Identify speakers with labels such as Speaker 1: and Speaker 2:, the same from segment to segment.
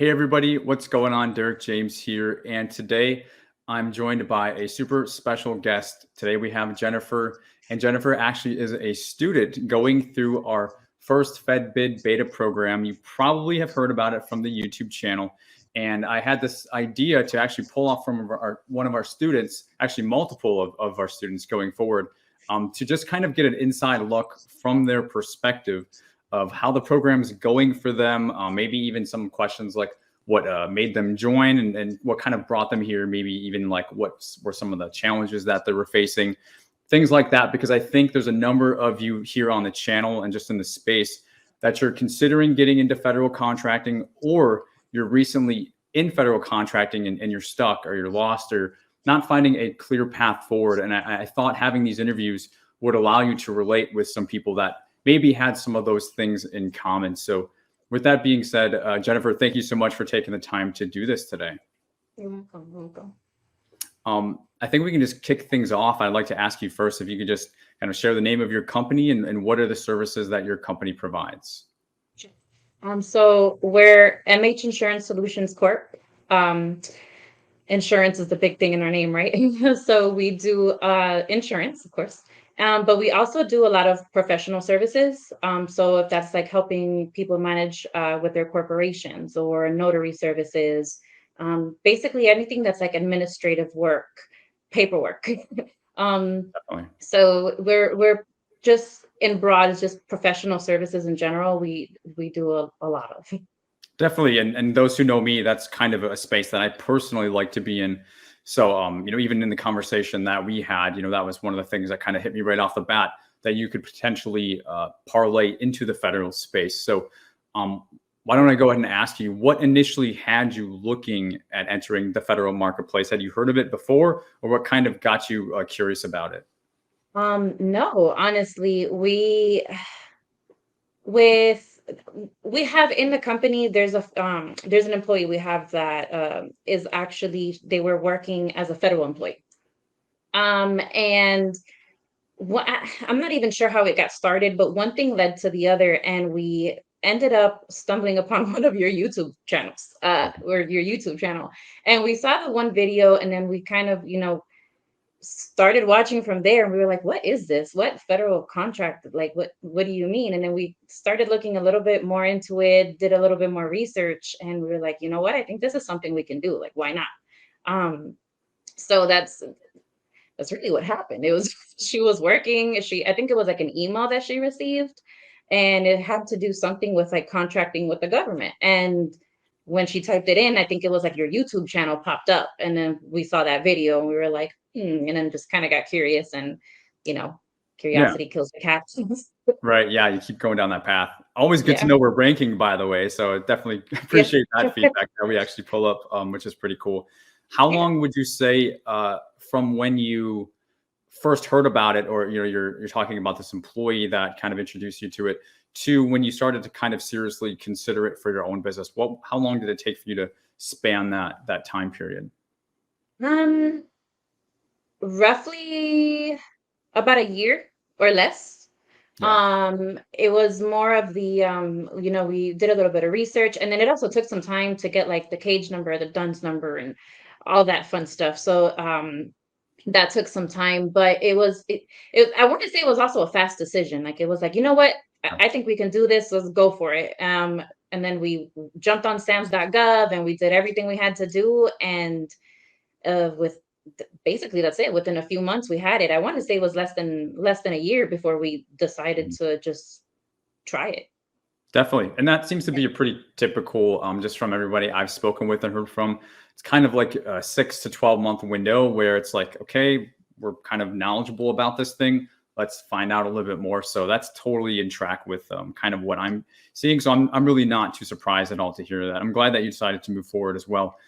Speaker 1: Hey everybody, what's going on? Derek James here, and today I'm joined by a super special guest. Today we have Jennifer, and Jennifer actually is a student going through our FirstFedBid beta program. You probably have heard about it from the YouTube channel, and I had this idea to actually pull off from one of our students, actually multiple of our students going forward, to just kind of get an inside look from their perspective of how the program is going for them, maybe even some questions like what made them join and what kind of brought them here, maybe even like what were some of the challenges that they were facing, things like that, because I think there's a number of you here on the channel and just in the space that you're considering getting into federal contracting, or you're recently in federal contracting and you're stuck or you're lost or not finding a clear path forward. And I thought having these interviews would allow you to relate with some people that maybe had some of those things in common. So with that being said, Jennifer, thank you so much for taking the time to do this today.
Speaker 2: You're welcome. Welcome.
Speaker 1: I think we can just kick things off. I'd like to ask you first if you could just kind of share the name of your company and what are the services that your company provides.
Speaker 2: So we're MH Insurance Solutions Corp. Insurance is the big thing in our name, right? So we do insurance, of course. But we also do a lot of professional services. So if that's like helping people manage with their corporations or notary services, basically anything that's like administrative work, paperwork. So we're just in broad, it's just professional services in general. We do a lot of.
Speaker 1: Definitely. And those who know me, that's kind of a space that I personally like to be in. So, even in the conversation that we had, that was one of the things that kind of hit me right off the bat, that you could potentially parlay into the federal space. So why don't I go ahead and ask you, what initially had you looking at entering the federal marketplace? Had you heard of it before, or what kind of got you curious about it?
Speaker 2: No, honestly, we have in the company, there's an employee we have that is actually, they were working as a federal employee. And I'm not even sure how it got started, but one thing led to the other, and we ended up stumbling upon one of your YouTube channels, or your YouTube channel. And we saw the one video, and then we kind of, started watching from there, and we were like, what is this? What federal contract? Like, what do you mean? And then we started looking a little bit more into it, did a little bit more research, and we were like, you know what? I think this is something we can do. Like, why not? So that's really what happened. It was, she was working, I think it was like an email that she received, and it had to do something with like contracting with the government. And when she typed it in, I think it was like your YouTube channel popped up, and then we saw that video and we were like, and then just kind of got curious, and curiosity kills the cat.
Speaker 1: Right. Yeah. You keep going down that path. Always good to know we're ranking, by the way. So definitely appreciate that feedback that we actually pull up, which is pretty cool. How long would you say from when you first heard about it, or you're talking about this employee that kind of introduced you to it, to when you started to kind of seriously consider it for your own business? How long did it take for you to span that time period?
Speaker 2: Roughly about a year or less. It was more of the we did a little bit of research, and then it also took some time to get like the cage number, the DUNS number, and all that fun stuff. So that took some time, but I want to say it was also a fast decision. Like, it was like, you know what, I think we can do this, let's go for it. And then we jumped on sam.gov and we did everything we had to do, and with basically that's it. Within a few months we had it. I want to say it was less than a year before we decided to just try it.
Speaker 1: Definitely. And that seems to be a pretty typical, just from everybody I've spoken with and heard from. It's kind of like a 6 to 12 month window where it's like, okay, we're kind of knowledgeable about this thing. Let's find out a little bit more. So that's totally in track with kind of what I'm seeing. So I'm really not too surprised at all to hear that. I'm glad that you decided to move forward as well.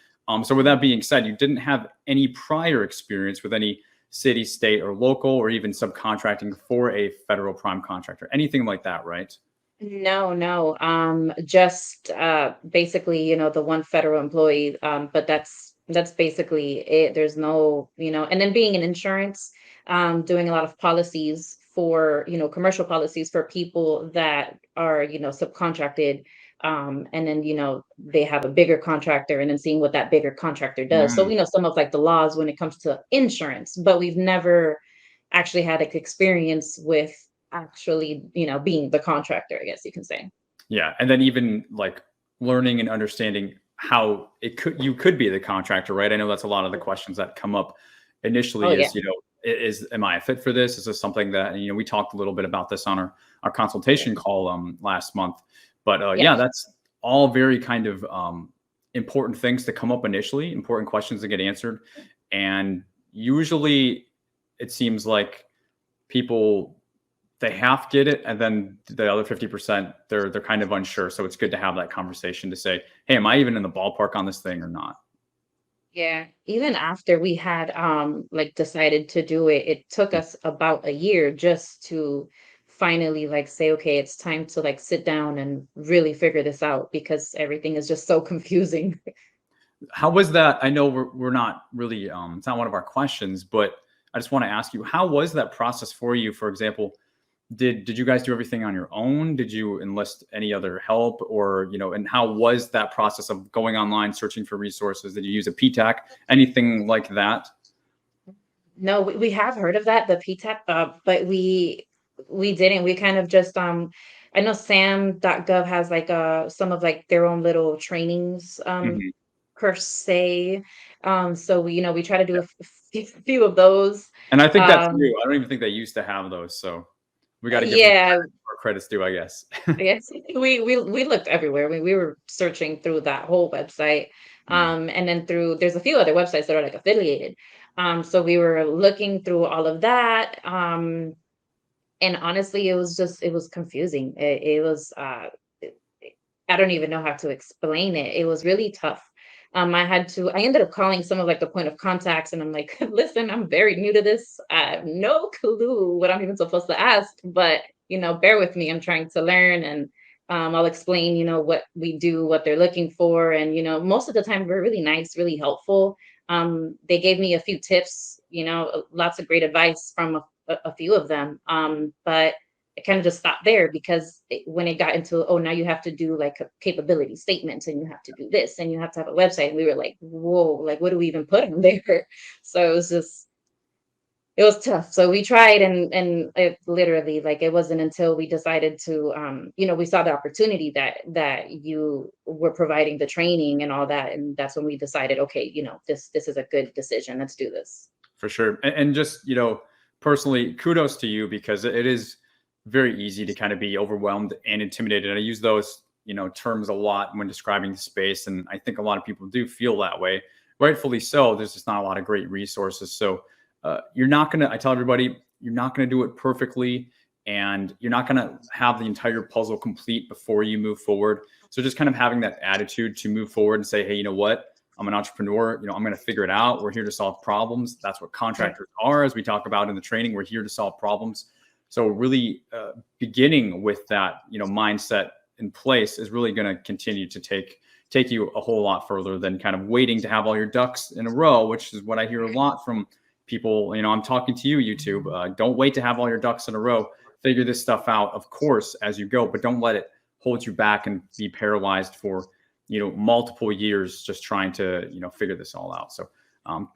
Speaker 1: So with that being said, you didn't have any prior experience with any city, state, or local, or even subcontracting for a federal prime contractor, anything like that, right?
Speaker 2: No. Just basically, the one federal employee. But that's basically it. There's no, and then being in insurance, doing a lot of policies for, commercial policies for people that are, subcontracted And then, they have a bigger contractor and then seeing what that bigger contractor does. So
Speaker 1: Mm.
Speaker 2: we know some of like the laws when it comes to insurance, but we've never actually had like experience with actually, being the contractor, I guess you can say.
Speaker 1: Yeah, and then even like learning and understanding how you could be the contractor, right? I know that's a lot of the questions that come up
Speaker 2: Oh
Speaker 1: initially
Speaker 2: yeah.
Speaker 1: is, am I a fit for this? Is this something that, we talked a little bit about this on our consultation call last month. But
Speaker 2: Yeah.
Speaker 1: yeah, that's all very kind of important things to come up initially, important questions to get answered. And usually it seems like people they half get it, and then the other 50% they're kind of unsure. So it's good to have that conversation to say, hey, am I even in the ballpark on this thing or not?
Speaker 2: Yeah, even after we had like decided to do it, it took us about a year just to finally like say, okay, it's time to like sit down and really figure this out because everything is just so confusing.
Speaker 1: How was that? I know we're not really it's not one of our questions, but I just want to ask you, how was that process for you? For example, did you guys do everything on your own? Did you enlist any other help, or and how was that process of going online searching for resources? Did you use a PTAC, anything like that?
Speaker 2: No, we have heard of that, the PTAP, but we didn't. We kind of just I know sam.gov has like some of like their own little trainings
Speaker 1: Mhm.
Speaker 2: per se. So we try to do few of those.
Speaker 1: And I think that's
Speaker 2: Um
Speaker 1: new. I don't even think they used to have those, so we got to give them
Speaker 2: yeah,
Speaker 1: where credit's due, I guess.
Speaker 2: yes, we looked everywhere. We were searching through that whole website,
Speaker 1: Mm.
Speaker 2: and then through there's a few other websites that are like affiliated. So we were looking through all of that, and honestly, it was confusing. It was I don't even know how to explain it. It was really tough. I ended up calling some of like the point of contacts and I'm like, listen, I'm very new to this. I have no clue what I'm even supposed to ask, but bear with me. I'm trying to learn and I'll explain, what we do, what they're looking for. And, most of the time we're really nice, really helpful. They gave me a few tips, lots of great advice from a few of them. But it kind of just stopped there because when it got into, oh, now you have to do like a capability statements and you have to do this and you have to have a website. And we were like, whoa, like what do we even put on there? So it was tough. So we tried and it literally like it wasn't until we decided to we saw the opportunity that you were providing the training and all that. And that's when we decided, okay, this is a good decision. Let's do this.
Speaker 1: For sure. And just, personally, kudos to you because it is very easy to kind of be overwhelmed and intimidated. And I use those, terms a lot when describing the space. And I think a lot of people do feel that way. Rightfully so. There's just not a lot of great resources. So you're not going to, I tell everybody, you're not going to do it perfectly. And you're not going to have the entire puzzle complete before you move forward. So just kind of having that attitude to move forward and say, hey, you know what? I'm an entrepreneur. I'm going to figure it out. We're here to solve problems. That's what
Speaker 2: Right.
Speaker 1: contractors are, as we talk about in the training. We're here to solve problems. So really beginning with that, mindset in place is really going to continue to take you a whole lot further than kind of waiting to have all your ducks in a row, which is what I hear a lot from people. I'm talking to you, YouTube. Don't wait to have all your ducks in a row. Figure this stuff out, of course, as you go, but don't let it hold you back and be paralyzed for multiple years just trying to figure this all out. So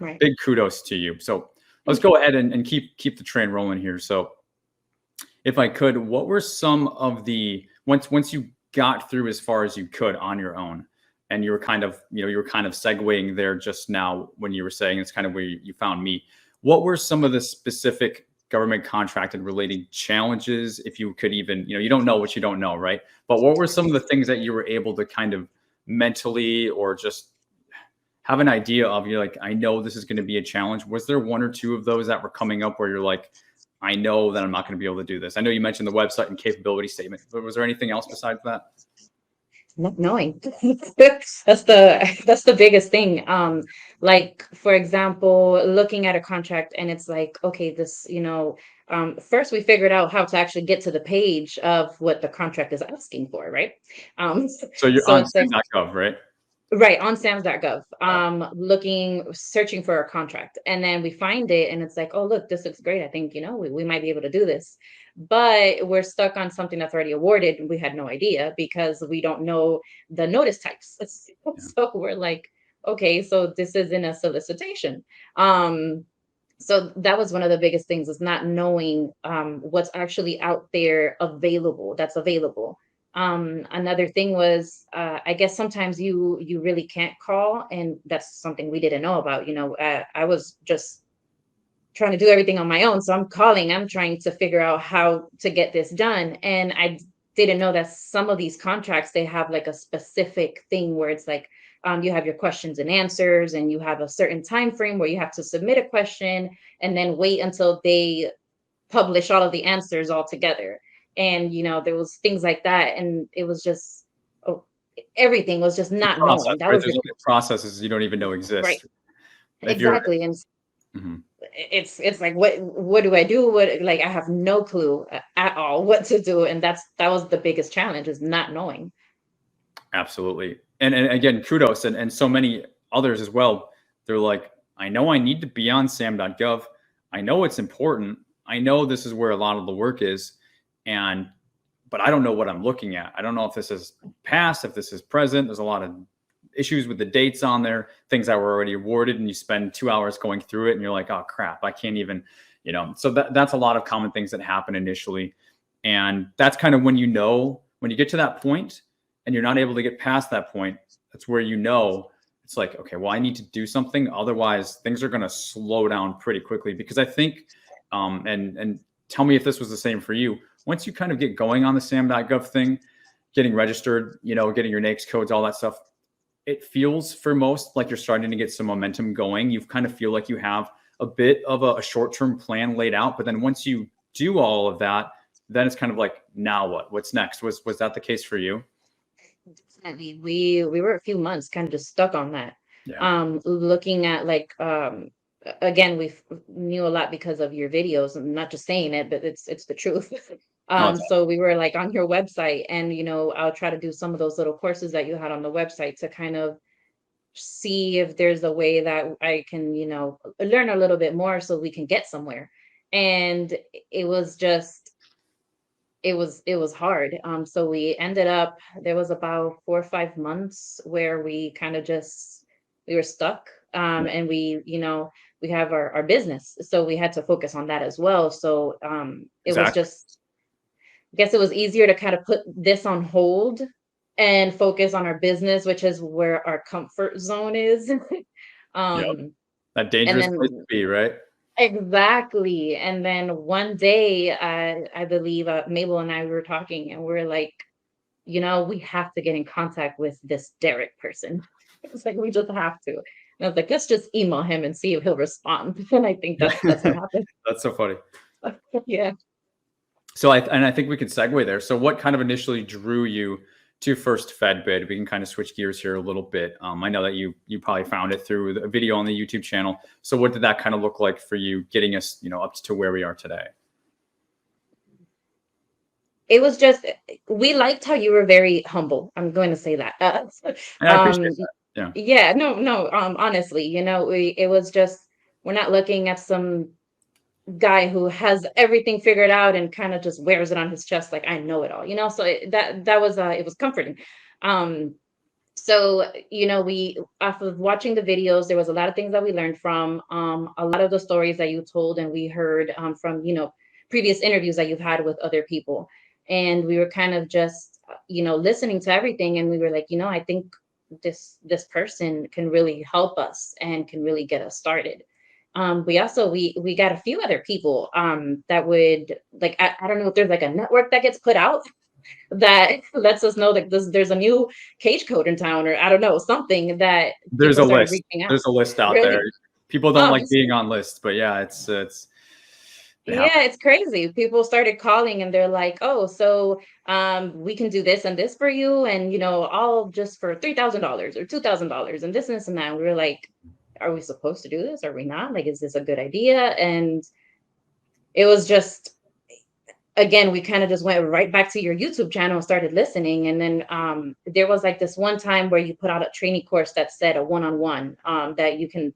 Speaker 2: Right.
Speaker 1: big kudos to you. So let's
Speaker 2: Thank you.
Speaker 1: go ahead and keep the train rolling here. So if I could, what were some of the once you got through as far as you could on your own, and you were kind of segueing there just now when you were saying it's kind of where you found me. What were some of the specific government contracted related challenges? If you could even, you don't know what you don't know, right? But what were some of the things that you were able to kind of mentally or just have an idea of, you're like, I know this is going to be a challenge? Was there one or two of those that were coming up where you're like, I know that I'm not going to be able to do this? I know you mentioned the website and capability statement, but was there anything else besides that?
Speaker 2: Not knowing. That's the biggest thing. Like for example, looking at a contract and it's like, okay, this, first we figured out how to actually get to the page of what the contract is asking for, right?
Speaker 1: So you're
Speaker 2: So
Speaker 1: on
Speaker 2: it's like,
Speaker 1: sam.gov, right?
Speaker 2: Right, on sam.gov, searching for a contract. And then we find it and it's like, oh, look, this looks great. I think, we might be able to do this. But we're stuck on something that's already awarded. And we had no idea because we don't know the notice types.
Speaker 1: Yeah.
Speaker 2: So we're like, okay, so this isn't a solicitation. Um, so that was one of the biggest things, is not knowing what's actually out there available, that's available. Another thing was, I guess sometimes you really can't call, and that's something we didn't know about. I was just trying to do everything on my own, so I'm trying to figure out how to get this done, and I didn't know that some of these contracts, they have like a specific thing where it's like, you have your questions and answers, and you have a certain time frame where you have to submit a question and then wait until they publish all of the answers all together. And there was things like that, and it was just, oh, everything was just
Speaker 1: The
Speaker 2: not
Speaker 1: process,
Speaker 2: knowing. That
Speaker 1: right?
Speaker 2: was
Speaker 1: There's
Speaker 2: the
Speaker 1: processes you don't even know
Speaker 2: right.
Speaker 1: exist. If you're
Speaker 2: Exactly. And
Speaker 1: Mhm.
Speaker 2: it's like, what do I do? What, like, I have no clue at all what to do. And that was the biggest challenge, is not knowing.
Speaker 1: Absolutely. And again, kudos and so many others as well. They're like, I know I need to be on sam.gov. I know it's important. I know this is where a lot of the work is. And but I don't know what I'm looking at. I don't know if this is past, if this is present. There's a lot of issues with the dates on there, things that were already awarded, and you spend 2 hours going through it, and you're like, oh crap, I can't even, So that's a lot of common things that happen initially, and that's kind of when when you get to that point, and you're not able to get past that point. That's where it's like, okay, well, I need to do something, otherwise things are going to slow down pretty quickly. Because I think, and tell me if this was the same for you. Once you kind of get going on the sam.gov thing, getting registered, getting your NAICS codes, all that stuff, it feels for most like you're starting to get some momentum going. You kind of feel like you have a bit of a short-term plan laid out. But then once you do all of that, then it's kind of like, now what? What's next? Was that the case for you?
Speaker 2: Definitely. We were a few months kind of just stuck on that.
Speaker 1: Yeah.
Speaker 2: Looking at, like, again, we knew a lot because of your videos. I'm not just saying it, but it's the truth.
Speaker 1: No, it's
Speaker 2: So we were like on your website, and I'll try to do some of those little courses that you had on the website to kind of see if there's a way that I can, learn a little bit more so we can get somewhere. And it was just, it was hard. So we ended up, there was about 4 or 5 months where we kind of just, we were stuck.
Speaker 1: yeah,
Speaker 2: And we have our business, so we had to focus on that as well. So it was
Speaker 1: exactly.
Speaker 2: just, I guess it was easier to kind of put this on hold and focus on our business, which is where our comfort zone is.
Speaker 1: Yeah.
Speaker 2: um
Speaker 1: That
Speaker 2: and
Speaker 1: dangerous place to
Speaker 2: then
Speaker 1: be, right?
Speaker 2: exactly. And then one day, I believe, Mabel and I were talking, and we're like, we have to get in contact with this Derek person. It's like, we just have to. And I was like, let's just email him and see if he'll respond. And I think that's what happened.
Speaker 1: That's so funny.
Speaker 2: Yeah.
Speaker 1: So I think we could segue there. So what kind of initially drew you to FirstFedBid? We can kind of switch gears here a little bit. I know that you probably found it through a video on the YouTube channel. So what did that kind of look like for you, getting us, up to where we are today?
Speaker 2: It was just, we liked how you were very humble. I'm going to say that.
Speaker 1: And I appreciate
Speaker 2: Um,
Speaker 1: that. Yeah.
Speaker 2: yeah, no, no. Honestly, it was just, we're not looking at some guy who has everything figured out and kind of just wears it on his chest like, I know it all. So that was, it was comforting. Um, so we, off of watching the videos, there was a lot of things that we learned from, a lot of the stories that you told, and we heard from previous interviews that you've had with other people. And we were kind of just listening to everything, and we were like, I think this person can really help us and can really get us started. We also, we got a few other people that would, like, I don't know if there's like a network that gets put out that lets us know that there's a new cage code in town, or I don't know, something that
Speaker 1: There's
Speaker 2: people
Speaker 1: a
Speaker 2: started
Speaker 1: list.
Speaker 2: reaching out.
Speaker 1: There's a list out there.
Speaker 2: Really?
Speaker 1: People don't
Speaker 2: Oh,
Speaker 1: like being on lists, but yeah, it's it happens.
Speaker 2: yeah, it's crazy. People started calling, and they're like, oh, so we can do this and this for you, and all just for $3,000 or $2,000 and this and that. And we were like, are we supposed to do this? Are we not? Like, is this a good idea? And it was just, again, we kind of just went right back to your YouTube channel and started listening. And then there was like this one time where you put out a training course that said a one-on-one that you can,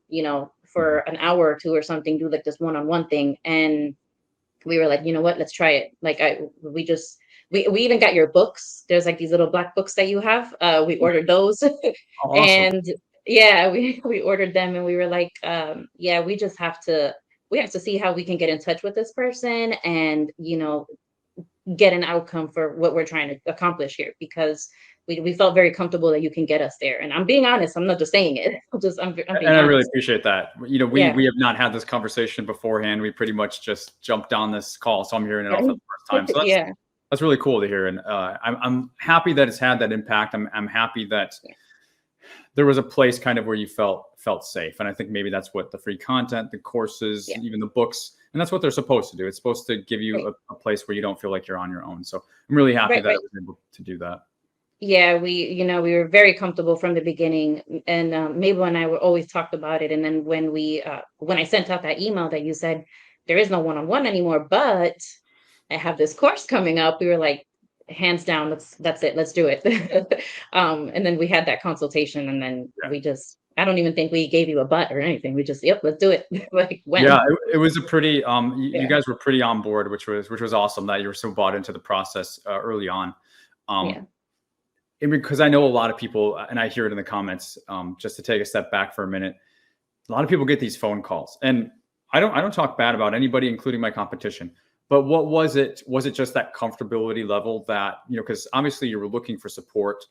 Speaker 2: for an hour or two or something, do like this one-on-one thing. And we were like, you know what, let's try it. Like we even got your books. There's like these little black books that you have. We ordered those.
Speaker 1: Awesome.
Speaker 2: And yeah, we ordered them, and we were like, yeah, we have to see how we can get in touch with this person and, get an outcome for what we're trying to accomplish here, because we felt very comfortable that you can get us there. And I'm being honest, I'm not just saying it. I'm being
Speaker 1: And I really
Speaker 2: honest.
Speaker 1: appreciate that.
Speaker 2: Yeah.
Speaker 1: We have not had this conversation beforehand. We pretty much just jumped on this call, so I'm hearing it all for the first time. So
Speaker 2: Yeah.
Speaker 1: that's really cool to hear, and I'm happy that it's had that impact. I'm happy that there was a place kind of where you felt safe, and I think maybe that's what the free content, the courses,
Speaker 2: Yeah.
Speaker 1: even the books, and that's what they're supposed to do. It's supposed to give you
Speaker 2: Right.
Speaker 1: a place where you don't feel like you're on your own. So I'm really happy
Speaker 2: Right.
Speaker 1: that I
Speaker 2: Right.
Speaker 1: was able to do that.
Speaker 2: Yeah, we were very comfortable from the beginning, and Mabel and I were always talked about it. And then when I sent out that email that you said there is no one-on-one anymore, but I have this course coming up, we were like, hands down, that's it, let's do it. And then we had that consultation, and then
Speaker 1: Yeah.
Speaker 2: I don't even think we gave you a but or anything. We just, yep, let's do it. Like
Speaker 1: Yeah,
Speaker 2: when?
Speaker 1: it was a pretty you
Speaker 2: Yeah,
Speaker 1: guys were pretty on board, which was awesome that you were so bought into the process early on.
Speaker 2: yeah,
Speaker 1: Um, and because I know a lot of people, and I hear it in the comments, just to take a step back for a minute, a lot of people get these phone calls, and I don't talk bad about anybody, including my competition. But what was it? Was it just that comfortability level that, because obviously you were looking for support.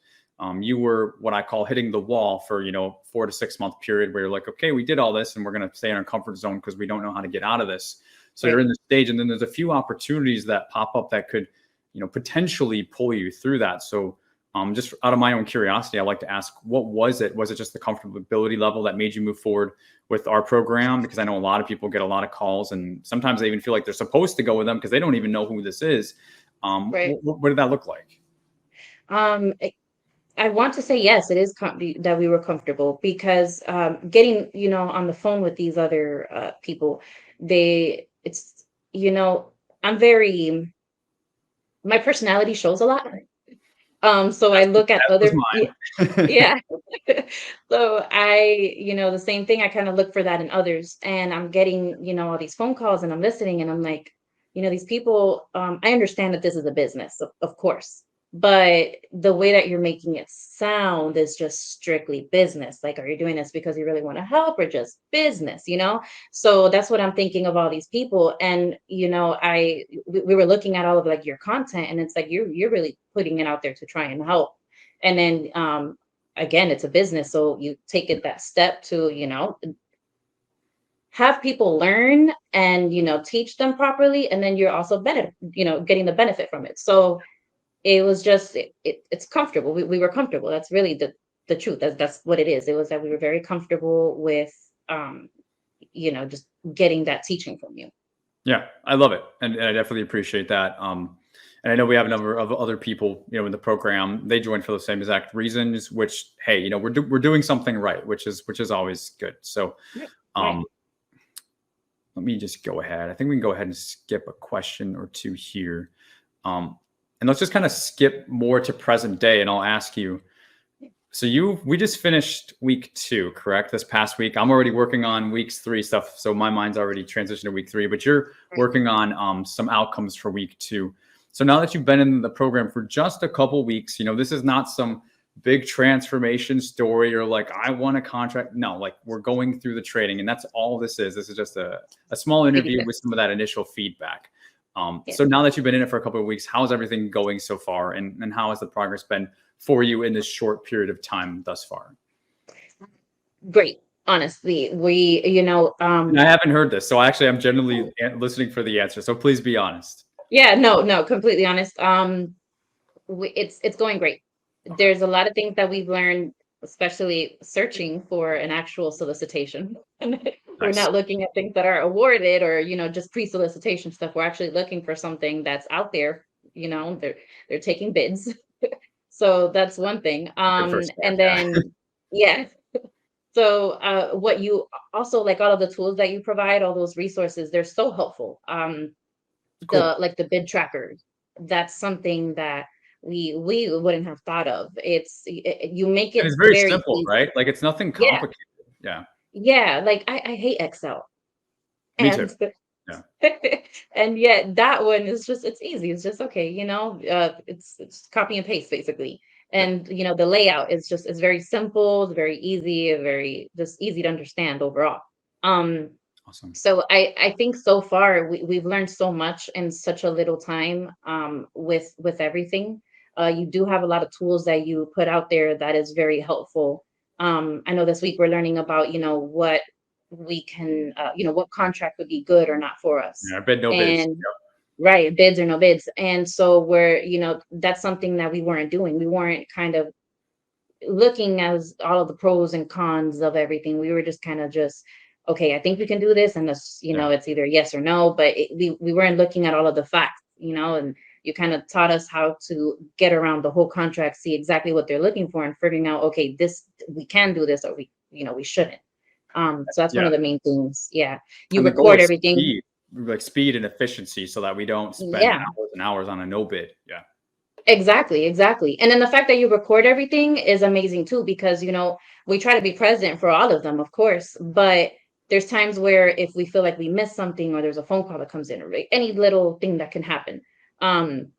Speaker 1: You were what I call hitting the wall for, 4 to 6 month period where you're like, okay, we did all this and we're going to stay in our comfort zone because we don't know how to get out of this. So you're
Speaker 2: right.
Speaker 1: in the stage, and then there's a few opportunities that pop up that could, potentially pull you through that. So just out of my own curiosity, I like to ask, what was it? Was it just the comfortability level that made you move forward with our program? Because I know a lot of people get a lot of calls, and sometimes they even feel like they're supposed to go with them because they don't even know who this is.
Speaker 2: Right.
Speaker 1: What did that look like?
Speaker 2: I want to say yes, it is that we were comfortable, because getting on the phone with these other people, it's I'm very, my personality shows a lot. So I look at
Speaker 1: That was
Speaker 2: other,
Speaker 1: mine.
Speaker 2: yeah. So the same thing, I kind of look for that in others, and I'm getting all these phone calls, and I'm listening, and I'm like, these people, I understand that this is a business, of course, but the way that you're making it sound is just strictly business. Like, are you doing this because you really want to help, or just business, So that's what I'm thinking of all these people. And we were looking at all of like your content, and it's like you're really putting it out there to try and help. And then again, it's a business, so you take it that step to have people learn and teach them properly, and then you're also getting the benefit from it. So it was just it's comfortable. We were comfortable. That's really the truth. That's what it is. It was that we were very comfortable with just getting that teaching from you.
Speaker 1: Yeah, I love it, and I definitely appreciate that. And I know we have a number of other people, in the program. They joined for the same exact reasons. Which, hey, we're doing something right, which is always good. So,
Speaker 2: Right. Right.
Speaker 1: um, let me just go ahead. I think we can go ahead and skip a question or two here, and let's just kind of skip more to present day. And I'll ask you. So we just finished week 2, correct? This past week. I'm already working on weeks 3 stuff. So my mind's already transitioned to week 3, but you're
Speaker 2: Right.
Speaker 1: working on some outcomes for week 2. So now that you've been in the program for just a couple weeks, this is not some big transformation story or like, I want a contract. No, like, we're going through the training, and that's all this is. This is just a small
Speaker 2: Baby
Speaker 1: interview with
Speaker 2: steps.
Speaker 1: some of that initial feedback.
Speaker 2: Yeah.
Speaker 1: So now that you've been in it for a couple of weeks, how's everything going so far? And how has the progress been for you in this short period of time thus far?
Speaker 2: Great. Honestly, we
Speaker 1: And I haven't heard this, so I'm generally listening for the answer. So please be honest.
Speaker 2: yeah, no, completely honest. It's going great.
Speaker 1: Okay.
Speaker 2: There's a lot of things that we've learned, especially searching for an actual solicitation. And we're
Speaker 1: Nice.
Speaker 2: not looking at things that are awarded, or just pre-solicitation stuff. We're actually looking for something that's out there. They're taking bids. So that's one thing.
Speaker 1: Good first
Speaker 2: And
Speaker 1: start. Yeah.
Speaker 2: then yeah. So what you also, like, all of the tools that you provide, all those resources, they're so helpful.
Speaker 1: Cool.
Speaker 2: the bid trackers. That's something that we wouldn't have thought of. You make
Speaker 1: And
Speaker 2: it
Speaker 1: it's very
Speaker 2: very
Speaker 1: simple,
Speaker 2: easy.
Speaker 1: right? Like it's nothing
Speaker 2: Yeah,
Speaker 1: complicated. Yeah.
Speaker 2: yeah. Like I hate Excel,
Speaker 1: Me too.
Speaker 2: and
Speaker 1: Yeah.
Speaker 2: and yet that one is just it's easy. It's just okay, it's copy and paste basically.
Speaker 1: Yeah.
Speaker 2: And the layout is just it's very simple, it's very easy, very just easy to understand overall. Um,
Speaker 1: Awesome.
Speaker 2: so I think so far we've learned so much in such a little time with everything. You do have a lot of tools that you put out there that is very helpful. I know this week we're learning about what we can what contract would be good or not for us.
Speaker 1: Yeah. Bid, no bids.
Speaker 2: And right, bids or no bids. And so we're that's something that we weren't doing. We weren't kind of looking as all of the pros and cons of everything. We were just kind of just, okay, I think we can do this, and this,
Speaker 1: Yeah.
Speaker 2: it's either yes or no. But we weren't looking at all of the facts, and you kind of taught us how to get around the whole contract, see exactly what they're looking for, and figuring out, okay, this we can do this, or we shouldn't. So that's one
Speaker 1: Yeah.
Speaker 2: of the main things. Yeah, you
Speaker 1: And the goal
Speaker 2: record
Speaker 1: is
Speaker 2: everything.
Speaker 1: speed, like speed and efficiency, so that we don't spend
Speaker 2: Yeah.
Speaker 1: hours and hours on a no bid. Yeah.
Speaker 2: Exactly, exactly. And then the fact that you record everything is amazing too, because we try to be present for all of them, of course, but there's times where if we feel like we missed something or there's a phone call that comes in or any little thing that can happen. Um,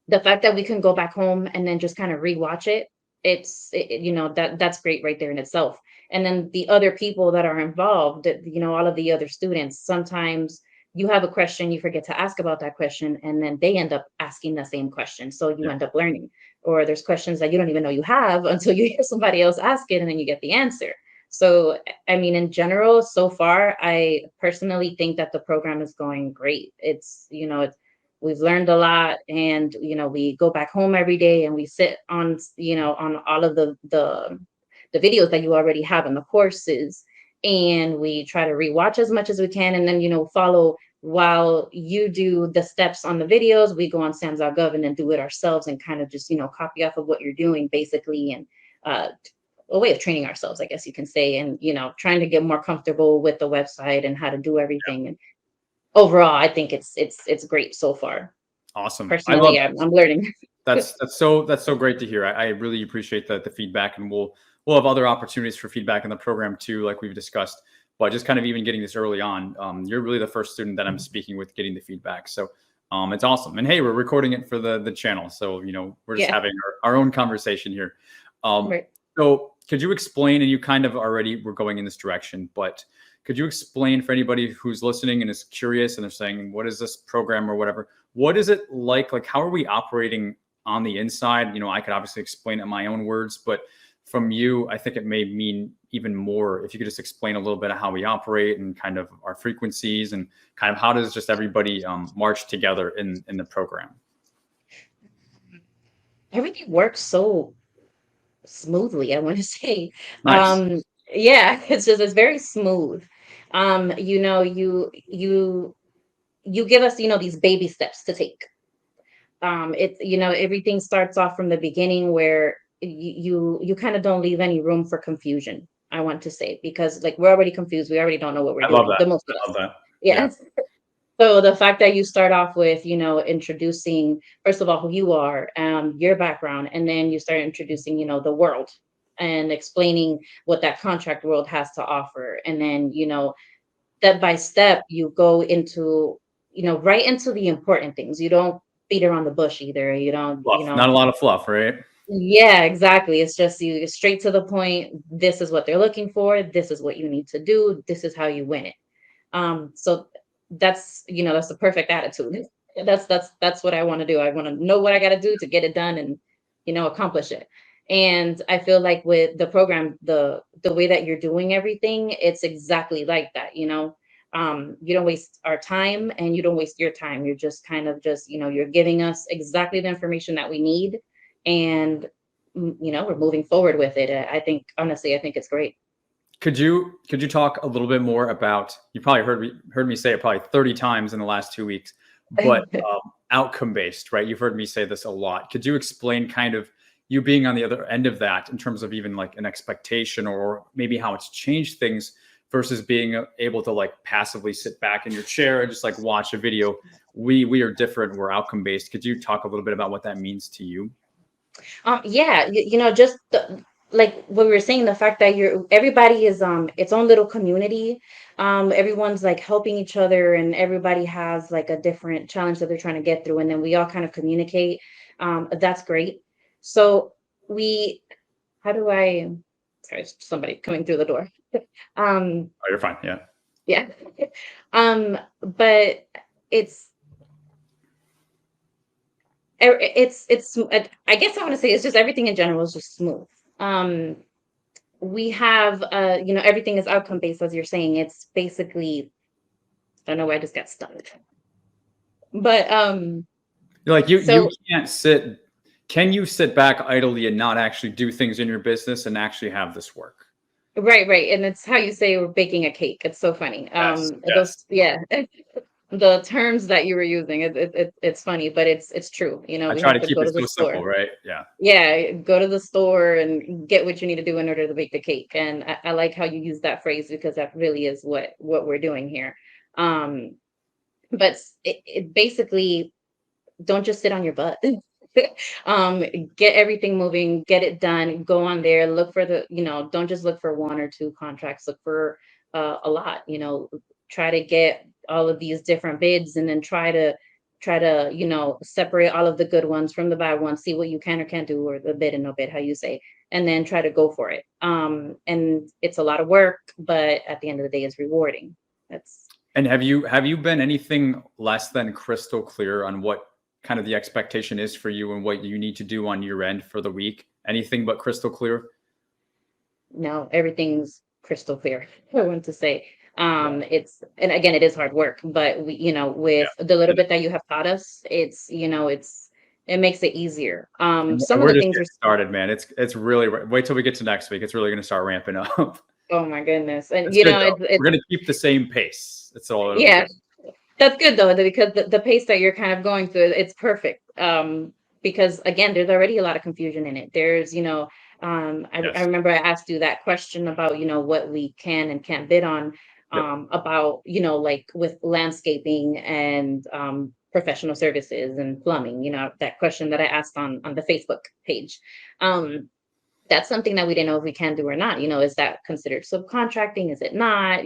Speaker 2: the fact that we can go back home and then just kind of rewatch it, that's great right there in itself. And then the other people that are involved, all of the other students, sometimes you have a question, you forget to ask about that question, and then they end up asking the same question, so you
Speaker 1: Yeah.
Speaker 2: end up learning. Or there's questions that you don't even know you have until you hear somebody else ask it, and then you get the answer. So I mean, in general, so far I personally think that the program is going great. We've learned a lot, and we go back home every day and we sit on all of the videos that you already have in the courses, and we try to rewatch as much as we can, and then follow while you do the steps on the videos. We go on sam.gov and then do it ourselves, and kind of just copy off of what you're doing basically. And a way of training ourselves, I guess you can say, and trying to get more comfortable with the website and how to do everything. And overall, I think it's great so far.
Speaker 1: Awesome. I love
Speaker 2: Personally, I'm learning.
Speaker 1: that's so great to hear. I really appreciate the feedback, and we'll have other opportunities for feedback in the program too, like we've discussed. But just kind of even getting this early on, you're really the first student that I'm speaking with getting the feedback. So it's awesome. And hey, we're recording it for the channel, so we're just
Speaker 2: Yeah.
Speaker 1: having our own conversation here.
Speaker 2: Right.
Speaker 1: So could you explain, and you kind of already were going in this direction, but could you explain for anybody who's listening and is curious and they're saying, what is this program or whatever? What is it like? Like, how are we operating on the inside? I could obviously explain it in my own words, but from you, I think it may mean even more if you could just explain a little bit of how we operate and kind of our frequencies and kind of how does just everybody march together in the program?
Speaker 2: Everything works so smoothly, I want to say.
Speaker 1: Nice.
Speaker 2: Yeah, it's very smooth. You give us these baby steps to take. Everything starts off from the beginning, where you kind of don't leave any room for confusion, I want to say, because like we're already confused, we already don't know what we're
Speaker 1: I love
Speaker 2: doing,
Speaker 1: that.
Speaker 2: the most of
Speaker 1: I
Speaker 2: us.
Speaker 1: love that. Yeah.
Speaker 2: Yeah. So the fact that you start off with, introducing, first of all, who you are, your background, and then you start introducing, the world, and explaining what that contract world has to offer. And then, step by step, you go into, right into the important things. You don't beat around the bush either. You don't,
Speaker 1: Fluff. Not a lot of fluff, right?
Speaker 2: yeah, exactly. It's just you straight to the point. This is what they're looking for. This is what you need to do. This is how you win it. So that's the perfect attitude. That's what I want to do. I want to know what I got to do to get it done and accomplish it. And I feel like with the program, the way that you're doing everything, it's exactly like that. You don't waste our time and you don't waste your time. You're just kind of just you're giving us exactly the information that we need, and we're moving forward with it. I think honestly, I think it's great.
Speaker 1: Could you talk a little bit more about, you probably heard me say it probably 30 times in the last 2 weeks, but outcome based, right? You've heard me say this a lot. Could you explain kind of you being on the other end of that in terms of even like an expectation or maybe how it's changed things versus being able to like passively sit back in your chair and just like watch a video. We are different. We're outcome based. Could you talk a little bit about what that means to you?
Speaker 2: Yeah, just like what we were saying, the fact that everybody is its own little community. Everyone's like helping each other, and everybody has like a different challenge that they're trying to get through, and then we all kind of communicate. That's great. So we, how do I? Sorry, somebody coming through the door.
Speaker 1: Oh, you're fine. Yeah.
Speaker 2: Yeah. But it's I guess I want to say it's just everything in general is just smooth. We have everything is outcome based, as you're saying. It's basically, I don't know why I just got stuck. But
Speaker 1: You're like you
Speaker 2: so
Speaker 1: can't sit. Can you sit back idly and not actually do things in your business and actually have this work?
Speaker 2: right. And it's how you say we're baking a cake. It's so funny.
Speaker 1: Yes.
Speaker 2: Those, yeah. The terms that you were using, it's funny, but it's true.
Speaker 1: I
Speaker 2: We
Speaker 1: try
Speaker 2: have
Speaker 1: to
Speaker 2: to
Speaker 1: keep
Speaker 2: go
Speaker 1: it
Speaker 2: to the
Speaker 1: so
Speaker 2: store.
Speaker 1: simple, right? Yeah.
Speaker 2: Yeah, go to the store and get what you need to do in order to bake the cake. And I like how you use that phrase, because that really is what we're doing here. But it basically, don't just sit on your butt. Get everything moving, get it done, go on there, look for don't just look for one or two contracts, look for a lot, try to get all of these different bids, and then try to separate all of the good ones from the bad ones, see what you can or can't do, or the bid and no bid, how you say, and then try to go for it. And it's a lot of work, but at the end of the day, it's rewarding.
Speaker 1: And have you been anything less than crystal clear on what kind of the expectation is for you and what you need to do on your end for the week? Anything but crystal clear?
Speaker 2: No, everything's crystal clear. I want to say, and again, it is hard work, but with the little bit that you have taught us, it makes it easier.
Speaker 1: And
Speaker 2: Some of
Speaker 1: we're
Speaker 2: the
Speaker 1: just
Speaker 2: things
Speaker 1: getting started, man. It's really, wait till we get to next week. It's really going to start ramping up.
Speaker 2: oh my goodness. And
Speaker 1: It's good though.
Speaker 2: it's
Speaker 1: We're going to keep the same pace. That's all. It'll be
Speaker 2: yeah,
Speaker 1: good.
Speaker 2: that's good though, because the pace that you're kind of going through, it's perfect. Because again, there's already a lot of confusion in it. There's, I
Speaker 1: Yes.
Speaker 2: remember I asked you that question about, what we can and can't bid on,
Speaker 1: Yep.
Speaker 2: about, like with landscaping and professional services and plumbing, that question that I asked on the Facebook page. That's something that we didn't know if we can do or not. Is that considered subcontracting? Is it not?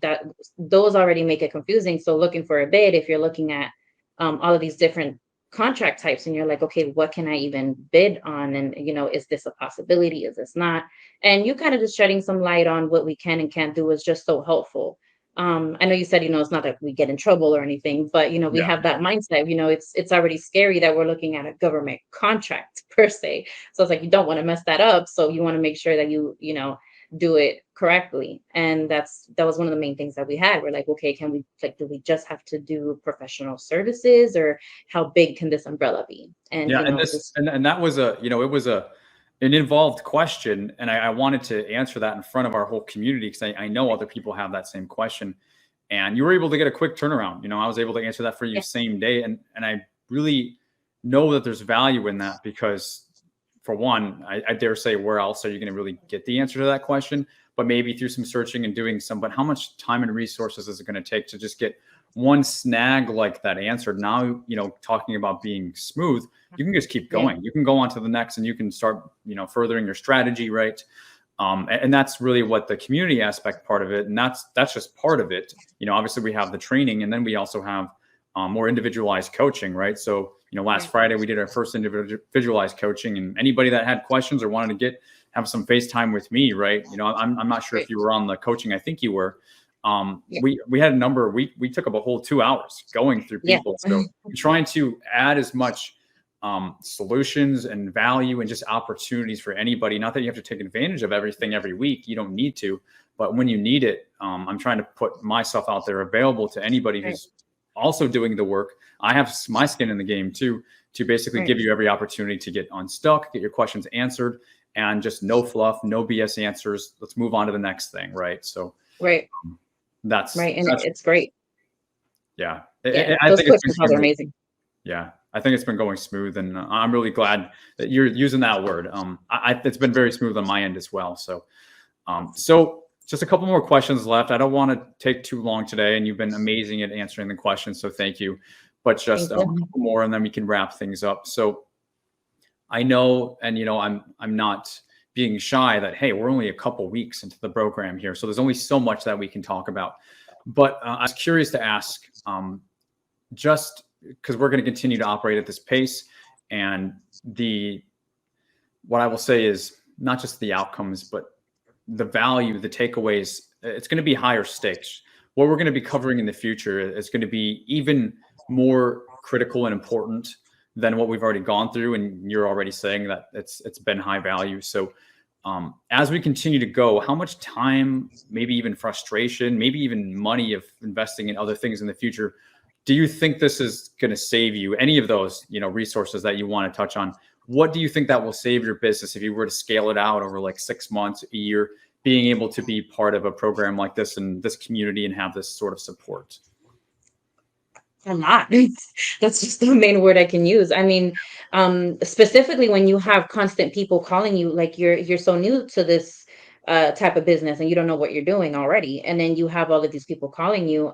Speaker 2: That those already make it confusing. So looking for a bid, if you're looking at all of these different contract types, and you're like, okay, what can I even bid on? And is this a possibility? Is this not? And you kind of just shedding some light on what we can and can't do is just so helpful. I know you said, it's not that we get in trouble or anything, but we
Speaker 1: Yeah.
Speaker 2: have that mindset. It's already scary that we're looking at a government contract per se. So it's like you don't want to mess that up. So you want to make sure that you do it correctly. And that was one of the main things that we had. We're like, okay, do we just have to do professional services, or how big can this umbrella be? And
Speaker 1: Yeah, and that was it was an involved question, and I wanted to answer that in front of our whole community, because I know other people have that same question, and you were able to get a quick turnaround. I was able to answer that for you same day, and I really know that there's value in that, because for one, I dare say, where else are you going to really get the answer to that question? But maybe through some searching and doing some. But how much time and resources is it going to take to just get one snag like that answered? Now, talking about being smooth, you can just keep going. You can go on to the next, and you can start, furthering your strategy, right? And that's really what the community aspect part of it, and that's just part of it. Obviously we have the training, and then we also have more individualized coaching, right? So, last Friday we did our first individualized coaching, and anybody that had questions or wanted to have some FaceTime with me, right? I'm not sure if you were on the coaching. I think you were. We had a number. We took up a whole 2 hours going through people. So trying to add as much solutions and value and just opportunities for anybody. Not that you have to take advantage of everything every week. You don't need to, but when you need it, I'm trying to put myself out there available to anybody who's also doing the work. I have my skin in the game too, to basically give you every opportunity to get unstuck, get your questions answered, and just no fluff, no BS answers. Let's move on to the next thing. Right. So
Speaker 2: that's right. And it's great.
Speaker 1: Yeah.
Speaker 2: Those questions are amazing.
Speaker 1: Yeah. I think it's been going smooth, and I'm really glad that you're using that word. It's been very smooth on my end as well. So just a couple more questions left. I don't want to take too long today, and you've been amazing at answering the questions, so thank you. But just a couple more, and then we can wrap things up. So I know, and I'm not being shy that, hey, we're only a couple weeks into the program here, so there's only so much that we can talk about. But I was curious to ask, just because we're going to continue to operate at this pace, and what I will say is not just the outcomes, but the value, the takeaways, it's going to be higher stakes. What we're going to be covering in the future is going to be even more critical and important than what we've already gone through. And you're already saying that it's been high value. So as we continue to go, how much time, maybe even frustration, maybe even money of investing in other things in the future, do you think this is going to save you? Any of those, resources that you want to touch on, what do you think that will save your business if you were to scale it out over like 6 months, a year, being able to be part of a program like this and this community and have this sort of support?
Speaker 2: A lot. That's just the main word I can use. I mean, specifically when you have constant people calling you, like you're so new to this type of business and you don't know what you're doing already, and then you have all of these people calling you.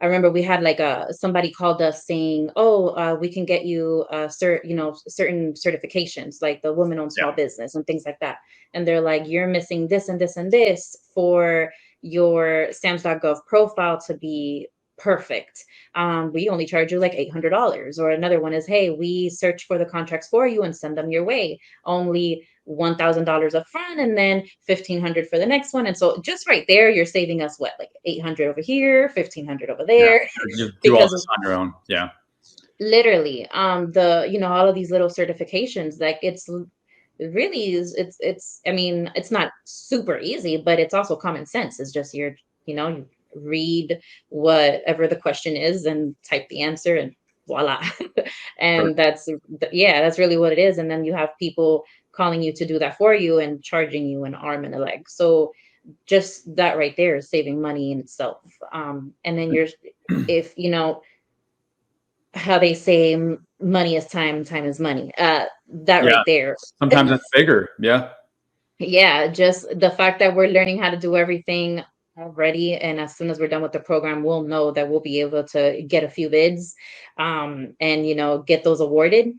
Speaker 2: I remember we had like somebody called us saying, "Oh, we can get you certain certifications, like the woman-owned small business and things like that." And they're like, "You're missing this and this and this for your sam.gov profile to be perfect. We only charge you like $800." Or another one is, "Hey, we search for the contracts for you and send them your way. Only $1,000 up front and then $1,500 for the next one." And so just right there, you're saving us what, like 800 over here, 1,500 over there.
Speaker 1: You do all this on your own. Yeah.
Speaker 2: Literally, all of these little certifications, like it's really is, I mean, it's not super easy, but it's also common sense. It's just you read whatever the question is and type the answer and voila. And that's really what it is. And then you have people calling you to do that for you and charging you an arm and a leg. So just that right there is saving money in itself. And then if how they say money is time, time is money. Right there.
Speaker 1: Sometimes it's bigger. Yeah.
Speaker 2: Yeah. Just the fact that we're learning how to do everything already, and as soon as we're done with the program, we'll know that we'll be able to get a few bids and get those awarded.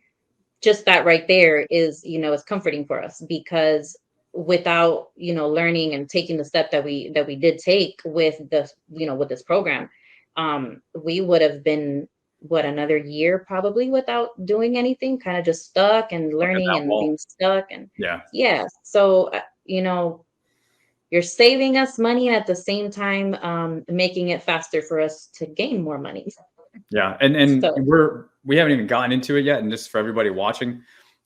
Speaker 2: Just that right there is is comforting for us, because without learning and taking the step that we did take with this with this program, we would have been another year probably without doing anything, kind of just stuck and learning and being stuck. And so you're saving us money and at the same time making it faster for us to gain more money.
Speaker 1: Yeah. And so, we haven't even gotten into it yet. And just for everybody watching,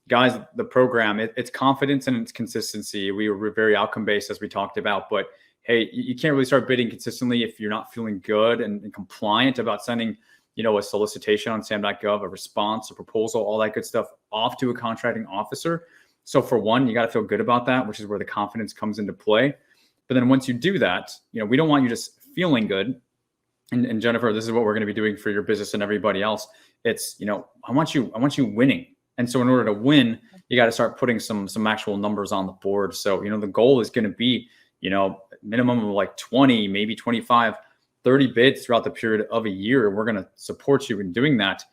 Speaker 1: guys, the program, it's confidence and it's consistency. We're very outcome based, as we talked about, but hey, you can't really start bidding consistently if you're not feeling good and compliant about sending, a solicitation on sam.gov, a response, a proposal, all that good stuff off to a contracting officer. So for one, you got to feel good about that, which is where the confidence comes into play. But then once you do that, we don't want you just feeling good. And Jennifer, this is what we're going to be doing for your business and everybody else. It's, I want you winning. And so in order to win, you got to start putting some actual numbers on the board. So, the goal is going to be, minimum of like 20, maybe 25, 30 bids throughout the period of a year. We're going to support you in doing that.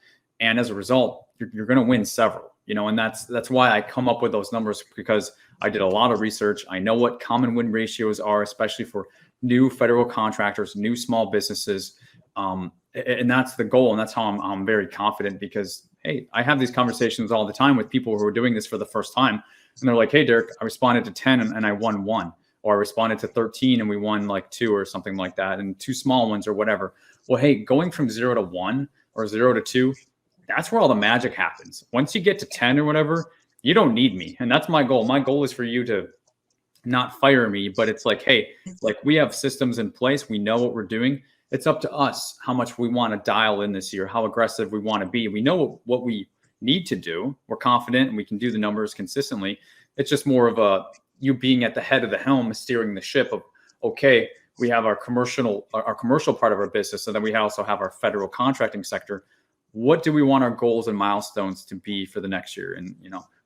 Speaker 1: And as a result, you're going to win several, and that's why I come up with those numbers, because I did a lot of research. I know what common win ratios are, especially for new federal contractors, new small businesses. And that's the goal. And that's how I'm very confident, because, hey, I have these conversations all the time with people who are doing this for the first time. And they're like, "Hey, Derek, I responded to 10 and I won 1, or I responded to 13 and we won like 2 or something like that, and 2 small ones or whatever." Well, hey, going from 0 to 1 or 0 to 2, that's where all the magic happens. Once you get to 10 or whatever, you don't need me. And that's my goal. My goal is for you to not fire me, but it's like, hey, like we have systems in place. We know what we're doing. It's up to us how much we want to dial in this year, how aggressive we want to be. We know what we need to do. We're confident and we can do the numbers consistently. It's just more of you being at the head of the helm, steering the ship of, okay, we have our commercial part of our business. And then we also have our federal contracting sector. What do we want our goals and milestones to be for the next year? And,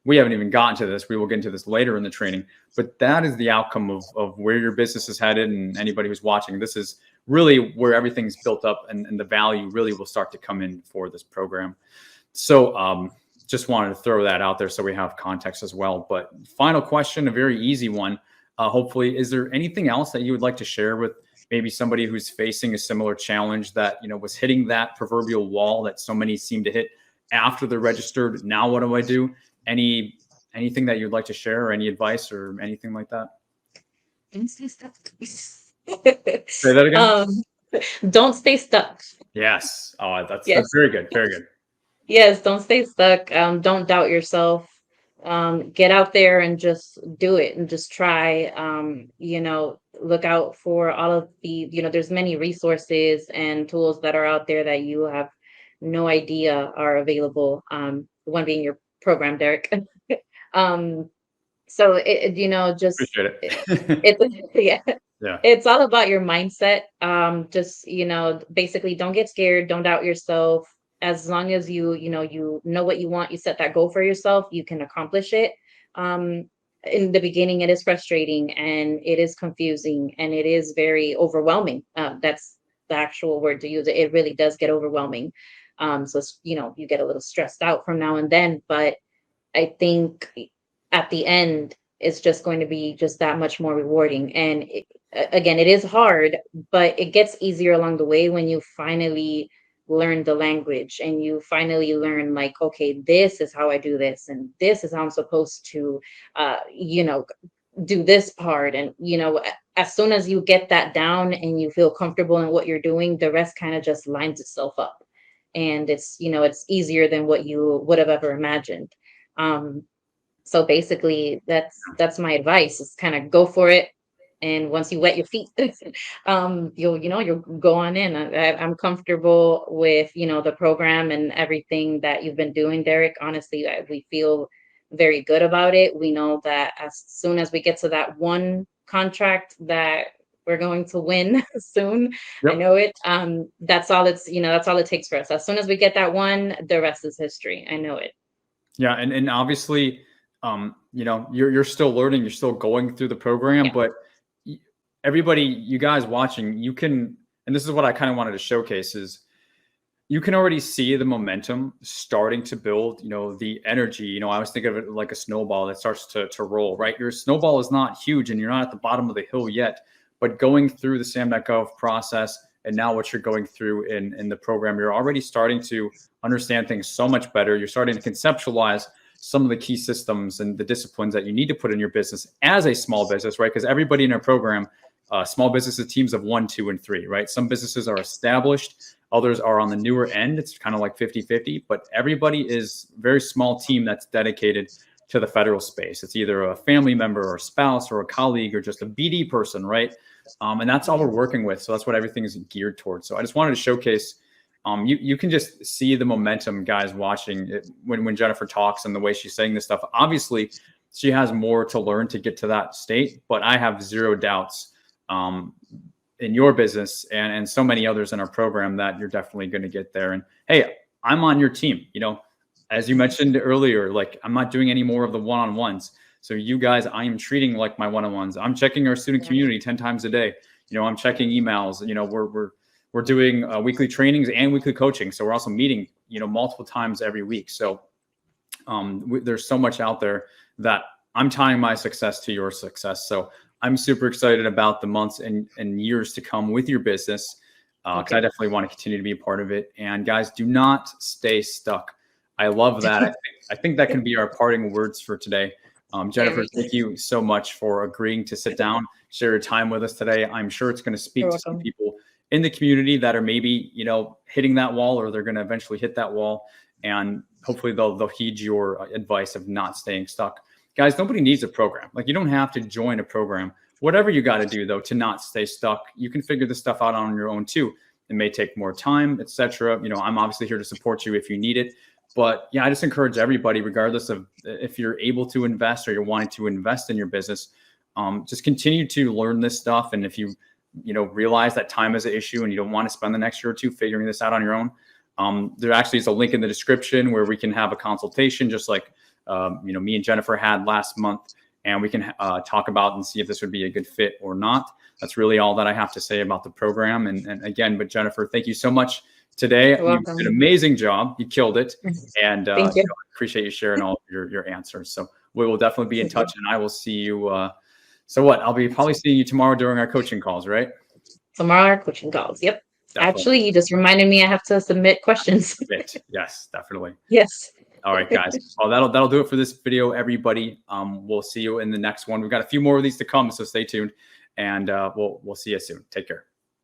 Speaker 1: we haven't even gotten to this. We will get into this later in the training, but that is the outcome of where your business is headed. And anybody who's watching, this is really where everything's built up, and the value really will start to come in for this program. So just wanted to throw that out there so we have context as well. But final question, a very easy one. Hopefully, is there anything else that you would like to share with maybe somebody who's facing a similar challenge that, was hitting that proverbial wall that so many seem to hit after they're registered? Now, what do I do? Anything that you'd like to share, or any advice or anything like that?
Speaker 2: Don't stay stuck.
Speaker 1: Say that again.
Speaker 2: Don't stay stuck.
Speaker 1: Yes. Oh, that's
Speaker 2: Yes.
Speaker 1: very good. Very good.
Speaker 2: Yes, don't stay stuck. Don't doubt yourself. Get out there and just do it and just try. Look out for all of the, there's many resources and tools that are out there that you have no idea are available. One being your program, Derek. So just
Speaker 1: Appreciate it.
Speaker 2: it's
Speaker 1: Yeah.
Speaker 2: it's all about your mindset. Just basically don't get scared, don't doubt yourself. As long as you know what you want, you set that goal for yourself, you can accomplish it. In the beginning, it is frustrating and it is confusing and it is very overwhelming. That's the actual word to use. It really does get overwhelming. So you get a little stressed out from now and then, but I think at the end, it's just going to be just that much more rewarding. And again, it is hard, but it gets easier along the way when you finally learn the language and you finally learn, like, okay, this is how I do this, and this is how I'm supposed to, do this part. And, as soon as you get that down and you feel comfortable in what you're doing, the rest kind of just lines itself up. And it's easier than what you would have ever imagined. So basically that's my advice, is kind of go for it. And once you wet your feet, you'll go on in. I'm comfortable with, the program and everything that you've been doing, Derek. Honestly, we feel very good about it. We know that as soon as we get to that one contract that we're going to win soon,
Speaker 1: Yep.
Speaker 2: I know it. That's all it takes for us. As soon as we get that one, the rest is history. I know it.
Speaker 1: Yeah. And obviously, you're still learning, you're still going through the program,
Speaker 2: Yeah.
Speaker 1: but everybody, you guys watching, you can, and this is what I kind of wanted to showcase, is you can already see the momentum starting to build, the energy. I always think of it like a snowball that starts to roll, right? Your snowball is not huge and you're not at the bottom of the hill yet, but going through the sam.gov process and now what you're going through in the program, you're already starting to understand things so much better. You're starting to conceptualize some of the key systems and the disciplines that you need to put in your business as a small business, right? Because everybody in our program, small businesses, teams of 1, 2, and 3, right? Some businesses are established, others are on the newer end. It's kind of like 50-50, but everybody is a very small team that's dedicated to the federal space. It's either a family member or a spouse or a colleague or just a BD person, right? And that's all we're working with. So that's what everything is geared towards. So I just wanted to showcase, you can just see the momentum, guys, watching it when Jennifer talks and the way she's saying this stuff. Obviously, she has more to learn to get to that state, but I have zero doubts in your business and so many others in our program that you're definitely going to get there. And hey, I'm on your team. As you mentioned earlier, like, I'm not doing any more of the one-on-ones. So you guys, I am treating like my one-on-ones. I'm checking our student community 10 times a day. I'm checking emails. We're doing weekly trainings and weekly coaching. So we're also meeting, multiple times every week. So there's so much out there that I'm tying my success to your success. So I'm super excited about the months and years to come with your business, because I definitely want to continue to be a part of it. And guys, do not stay stuck. I love that. I think that can be our parting words for today. Jennifer, thank you so much for agreeing to sit down, share your time with us today. I'm sure it's going to speak to some people in the community that are maybe, hitting that wall, or they're going to eventually hit that wall. And hopefully they'll heed your advice of not staying stuck. Guys, nobody needs a program. Like, you don't have to join a program. Whatever you got to do, though, to not stay stuck, you can figure this stuff out on your own too. It may take more time, etc. I'm obviously here to support you if you need it. But yeah, I just encourage everybody, regardless of if you're able to invest or you're wanting to invest in your business, just continue to learn this stuff. And if you realize that time is an issue and you don't want to spend the next year or two figuring this out on your own, there actually is a link in the description where we can have a consultation, just like me and Jennifer had last month, and we can talk about and see if this would be a good fit or not. That's really all that I have to say about the program. And again, but Jennifer, thank you so much today. You did an amazing job. You killed it. And
Speaker 2: thank you.
Speaker 1: Appreciate you sharing all of your answers. So we will definitely be in touch, and I will see you. So what? I'll be probably seeing you tomorrow during our coaching calls, right?
Speaker 2: Tomorrow, our coaching calls. Yep.
Speaker 1: Definitely.
Speaker 2: Actually, you just reminded me I have to submit questions.
Speaker 1: Yes, definitely.
Speaker 2: Yes.
Speaker 1: All right, guys. Well, that'll do it for this video, everybody. We'll see you in the next one. We've got a few more of these to come, so stay tuned, and we'll see you soon. Take care.